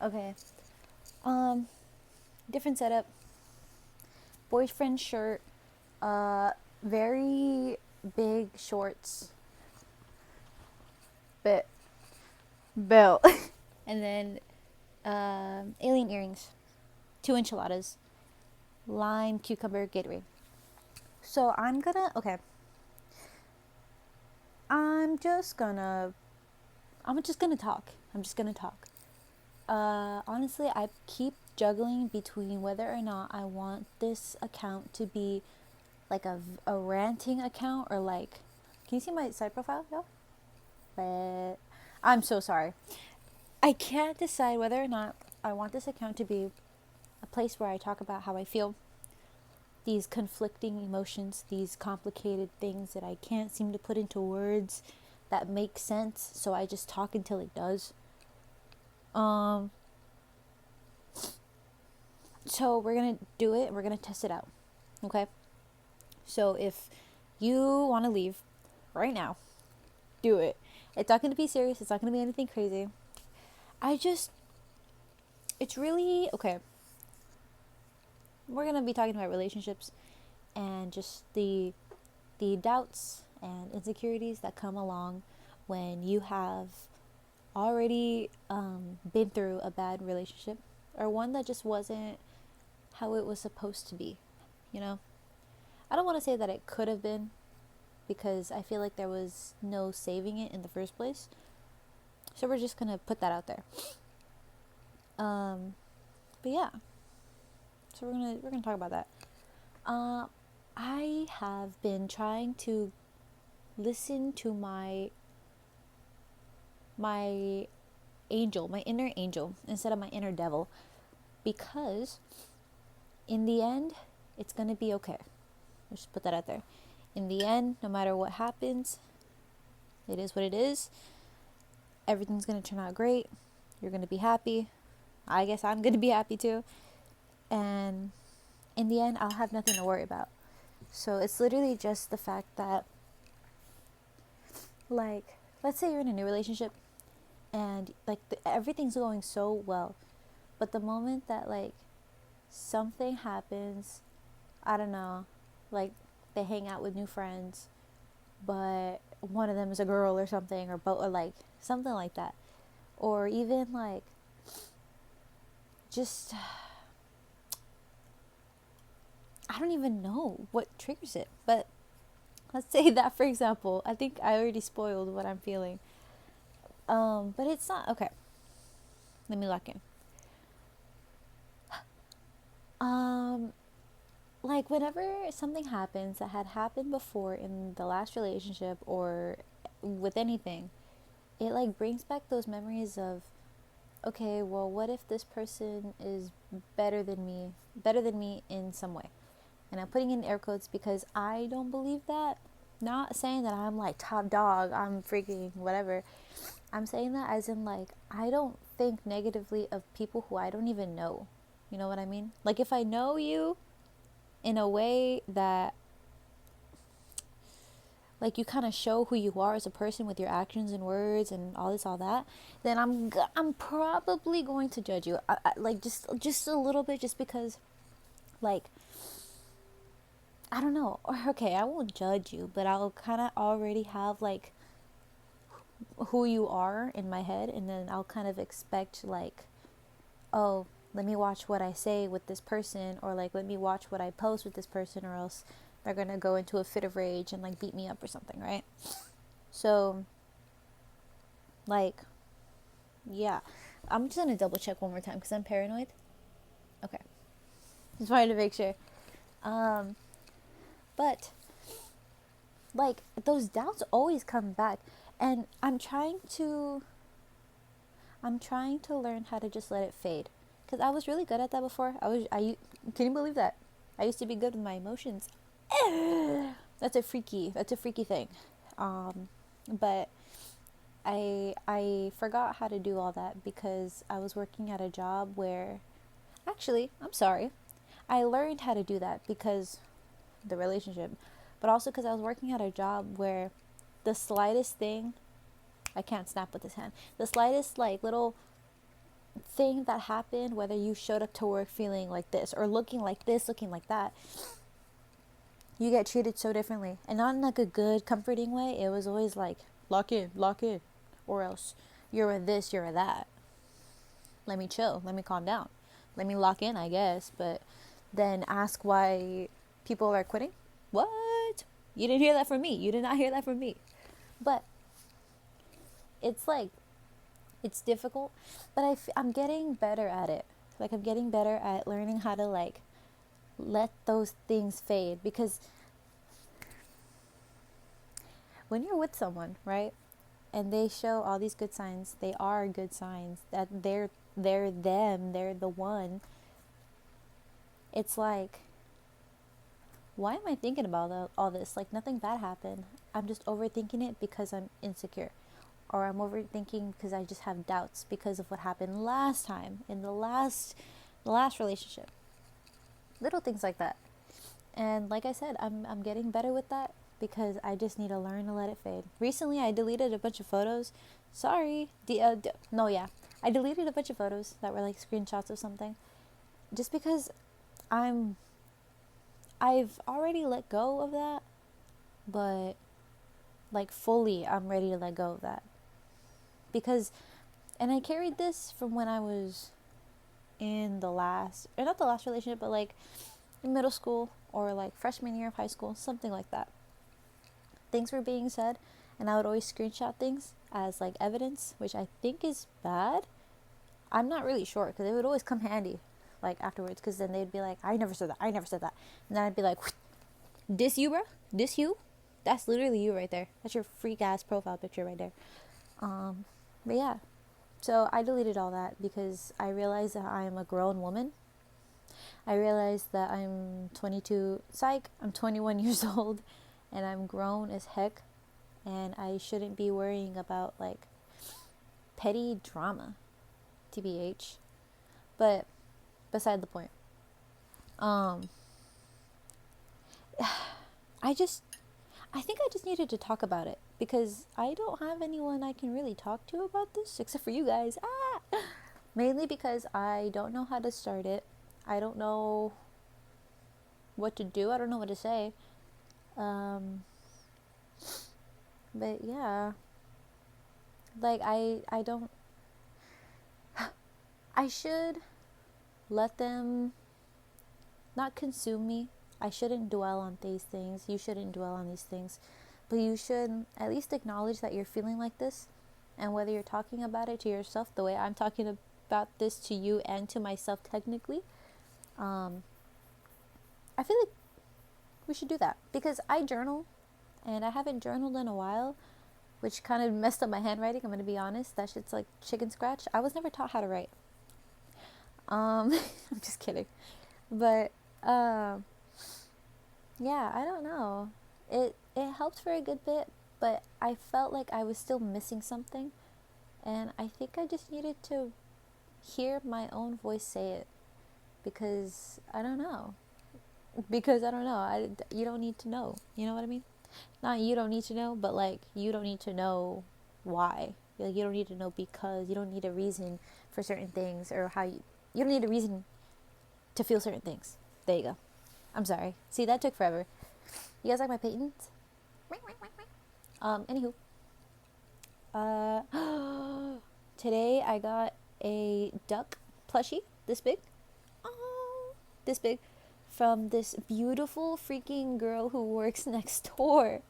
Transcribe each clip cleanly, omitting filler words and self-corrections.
Okay. Um, different setup. Boyfriend shirt. Very big shorts. But belt. And then alien earrings. 2 enchiladas. Lime, cucumber, Gatorade. So okay. I'm just gonna, I'm just gonna talk. I'm just gonna talk. Honestly, I keep juggling between whether or not I want this account to be like a ranting account or like, can you see my side profile, y'all? But I'm so sorry. I can't decide whether or not I want this account to be a place where I talk about how I feel, these conflicting emotions, these complicated things that I can't seem to put into words that make sense, so I just talk until it does. Um, so we're gonna do it. We're gonna test it out. Okay. So if you want to leave right now, do it. It's not gonna be serious. It's not gonna be anything crazy. I just, it's really okay. We're gonna be talking about relationships and just the doubts and insecurities that come along when you have already been through a bad relationship or one that just wasn't how it was supposed to be. You know, I don't want to say that it could have been because I feel like there was no saving it in the first place. So we're just gonna put that out there. Um, but yeah, so we're gonna talk about that. Uh, I have been trying to listen to my angel, my inner angel, instead of my inner devil, because in the end, it's gonna be okay. Let's just put that out there. In the end, no matter what happens, it is what it is. Everything's gonna turn out great. You're gonna be happy. I guess I'm gonna be happy too. And in the end, I'll have nothing to worry about. So it's literally just the fact that, like, let's say you're in a new relationship and like everything's going so well, but the moment that like something happens, I don't know, like they hang out with new friends, but one of them is a girl or something, or both, or like something like that, or even like just I don't even know what triggers it, but let's say that for example, I think I already spoiled what I'm feeling. But it's not okay. Let me lock in. Um, like whenever something happens that had happened before in the last relationship or with anything, it like brings back those memories of, okay, well, what if this person is better than me in some way? And I'm putting in air quotes because I don't believe that. Not saying that I'm like top dog, I'm freaking whatever. I'm saying that as in like I don't think negatively of people who I don't even know. You know what I mean? Like if I know you in a way that like you kind of show who you are as a person with your actions and words and all this all that, then I'm probably going to judge you. Like just a little bit, just because like I don't know. Okay, I won't judge you, but I'll kind of already have like who you are in my head, and then I'll kind of expect like, oh, let me watch what I say with this person, or like let me watch what I post with this person, or else they're gonna go into a fit of rage and like beat me up or something, right? So like yeah, I'm just gonna double check one more time because I'm paranoid. Okay, just wanted to make sure. um but like those doubts always come back, and I'm trying to learn how to just let it fade, because I was really good at that before. Can you believe that I used to be good with my emotions? That's a freaky thing. But I forgot how to do all that because I was working at a job where, actually, I'm sorry, I learned how to do that because the relationship, but also because I was working at a job where the slightest thing, I can't snap with this hand, the slightest like little thing that happened, whether you showed up to work feeling like this or looking like this, looking like that, you get treated so differently. And not in like a good, comforting way. It was always like, lock in, or else you're a this, you're a that. Let me chill, let me calm down, let me lock in, I guess. But then ask why people are quitting. What? You didn't hear that from me. You did not hear that from me. But it's like, it's difficult, but I'm getting better at it. Like, I'm getting better at learning how to like let those things fade, because when you're with someone, right, and they show all these good signs, they are good signs that they're them, they're the one. It's like, why am I thinking about all this? Like, nothing bad happened. I'm just overthinking it because I'm insecure, or I'm overthinking because I just have doubts because of what happened last time in the last relationship. Little things like that. And like I said, I'm getting better with that, because I just need to learn to let it fade. Recently, I deleted a bunch of photos. Sorry. No, yeah. I deleted a bunch of photos that were like screenshots of something, just because I've already let go of that, but like fully I'm ready to let go of that. Because, and I carried this from when I was in the last, or not the last relationship, but like in middle school or like freshman year of high school, something like that. Things were being said, and I would always screenshot things as like evidence, which I think is bad. I'm not really sure, because it would always come handy like afterwards, because then they'd be like, I never said that, I never said that. And then I'd be like, this you, bro? This you? That's literally you right there. That's your freak ass profile picture right there. But yeah, so I deleted all that because I realized that I am a grown woman. I realized that I'm 22, psych, I'm 21 years old, and I'm grown as heck, and I shouldn't be worrying about like petty drama, tbh. But beside the point, um I just I think I just needed to talk about it, because I don't have anyone I can really talk to about this except for you guys. Mainly because I don't know how to start it. I don't know what to do. I don't know what to say. Um, but yeah, like I don't. I should let them not consume me. I shouldn't dwell on these things. You shouldn't dwell on these things. But you should at least acknowledge that you're feeling like this. And whether you're talking about it to yourself the way I'm talking about this to you and to myself technically, I feel like we should do that. Because I journal, and I haven't journaled in a while, which kind of messed up my handwriting. I'm going to be honest. That shit's like chicken scratch. I was never taught how to write. I'm just kidding. But yeah, I don't know. It helped for a good bit, but I felt like I was still missing something, and I think I just needed to hear my own voice say it, because I don't know. Because I don't know. You don't need to know. You know what I mean? Not you don't need to know, but like you don't need to know why. Like, you don't need to know, because you don't need a reason for certain things, or how you don't need a reason to feel certain things. There you go. I'm sorry. See, that took forever. You guys like my paintings? Anywho. Today I got a duck plushie, this big. Oh, this big. From this beautiful freaking girl who works next door.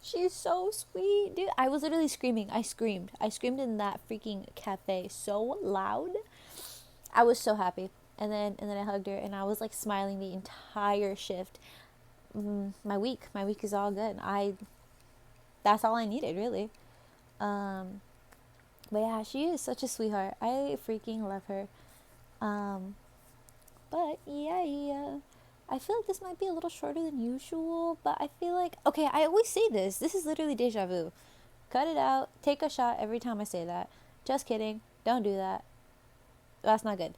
She's so sweet, dude. I was literally screaming. I screamed in that freaking cafe so loud. I was so happy. And then I hugged her, and I was like smiling the entire shift. My week is all good. That's all I needed, really. But yeah, she is such a sweetheart. I freaking love her. But yeah, I feel like this might be a little shorter than usual, but I feel like, okay, I always say this. This is literally deja vu. Cut it out. Take a shot every time I say that. Just kidding. Don't do that. That's not good.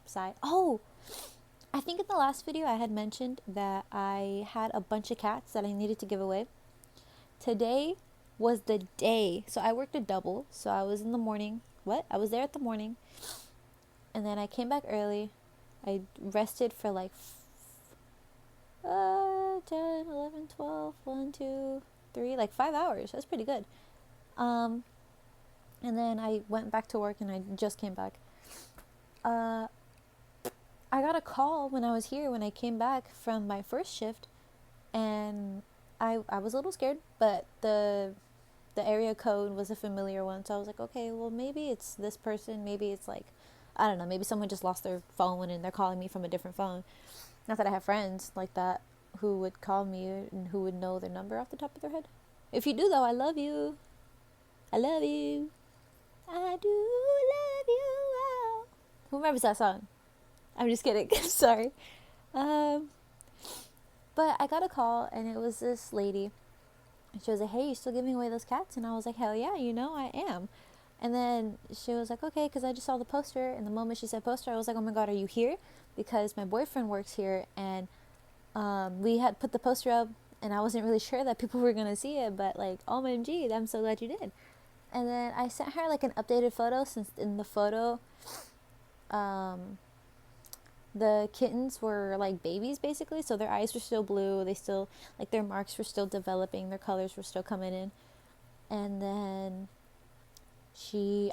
Sigh. Oh, I think in the last video I had mentioned that I had a bunch of cats that I needed to give away. Today, was the day. So I worked a double. So I was in the morning. What? I was there at the morning. And then I came back early. I rested for like 10, 11, 12, 1, 2, 3, like 5 hours. That's pretty good. And then I went back to work and I just came back. I got a call when I was here, when I came back from my first shift, and I was a little scared, but the area code was a familiar one, so I was like, okay, well, maybe it's this person, maybe it's like, I don't know, maybe someone just lost their phone and they're calling me from a different phone. Not that I have friends like that who would call me and who would know their number off the top of their head. If you do, though, I love you. I love you. I do love you. Wow. Who remembers that song? I'm just kidding. Sorry. But I got a call, and it was this lady. And she was like, hey, you still giving away those cats? And I was like, hell yeah, I am. And then she was like, okay, because I just saw the poster. And the moment she said poster, I was like, oh my God, are you here? Because my boyfriend works here, and we had put the poster up, and I wasn't really sure that people were going to see it. But like, OMG, I'm so glad you did. And then I sent her like an updated photo, since in the photo, the kittens were like babies basically, so their eyes were still blue, they still, like, their marks were still developing, their colors were still coming in. And then she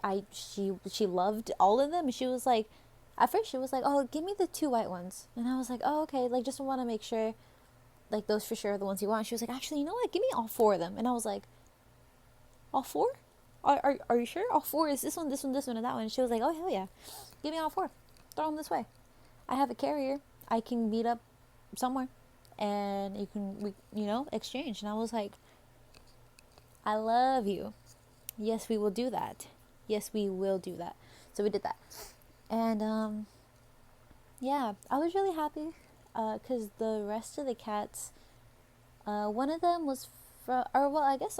loved all of them, and she was like, at first she was like, oh, give me the 2 white ones. And I was like, oh, okay, like, just want to make sure, like, those for sure are the ones you want. She was like, actually, you know what, give me all 4 of them. And I was like, all 4? Are you sure? All 4 is this one, this one, this one, and that one. And she was like, oh, hell yeah, give me all 4, throw them this way. I have a carrier. I can meet up somewhere, and we exchange. And I was like, I love you. Yes, we will do that. Yes, we will do that. So we did that. And yeah, I was really happy because the rest of the cats, one of them was I guess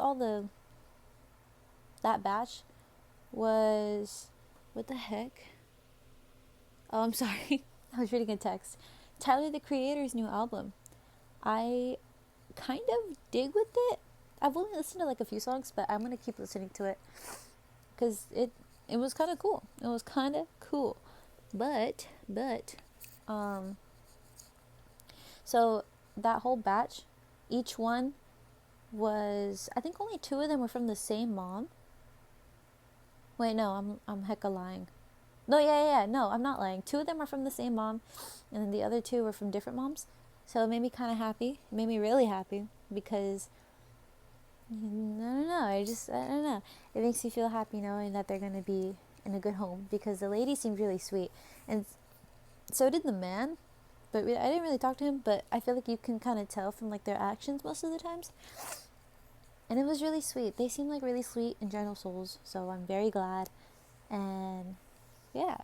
that batch was, what the heck? Oh, I'm sorry. I was reading a text. Tyler, the Creator's new album. I kind of dig with it. I've only listened to like a few songs, but I'm gonna keep listening to it because it was kind of cool. It was kind of cool, but so that whole batch, each one was, I think only 2 of them were from the same mom. Wait, no, I'm hecka lying. No, yeah. No, I'm not lying. 2 of them are from the same mom, and then the other 2 were from different moms. So it made me kind of happy. It made me really happy because, I don't know. I don't know. It makes me feel happy knowing that they're going to be in a good home, because the lady seemed really sweet. And so did the man. But I didn't really talk to him, but I feel like you can kind of tell from like their actions most of the times. And it was really sweet. They seem like really sweet and gentle souls. So I'm very glad. And yeah,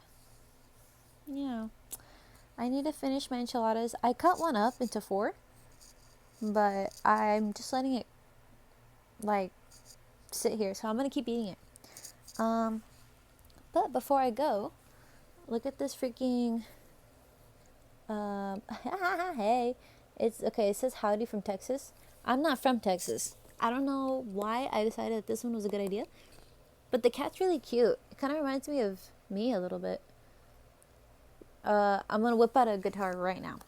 I need to finish my enchiladas. I cut one up into 4, but I'm just letting it like sit here, so I'm gonna keep eating it. But before I go, look at this freaking hey, it's okay. It says howdy from Texas. I'm not from Texas. I don't know why I decided that this one was a good idea, but the cat's really cute. It kind of reminds me of me a little bit. I'm gonna whip out a guitar right now,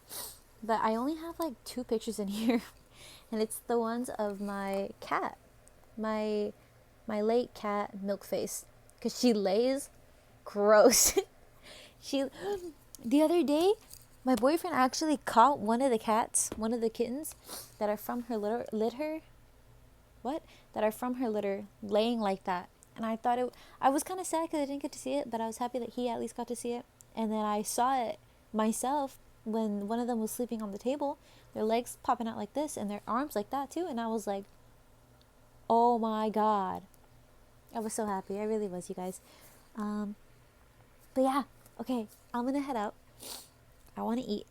but I only have like 2 pictures in here, and it's the ones of my cat, my late cat Milkface, because she lays gross. The other day, my boyfriend actually caught one of the kittens that are from her litter. That are from her litter laying like that, and I was kind of sad because I didn't get to see it, but I was happy that he at least got to see it. And then I saw it myself when one of them was sleeping on the table, their legs popping out like this and their arms like that too, and I was like, oh my God. I was so happy. I really was, you guys. But yeah, okay, I'm gonna head out. I want to eat.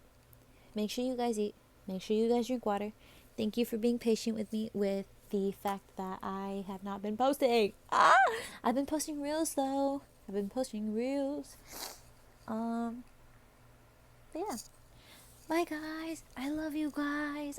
Make sure you guys eat. Make sure you guys drink water. Thank you for being patient with me with the fact that I have not been posting. I've been posting reels though. But yeah. Bye guys. I love you guys.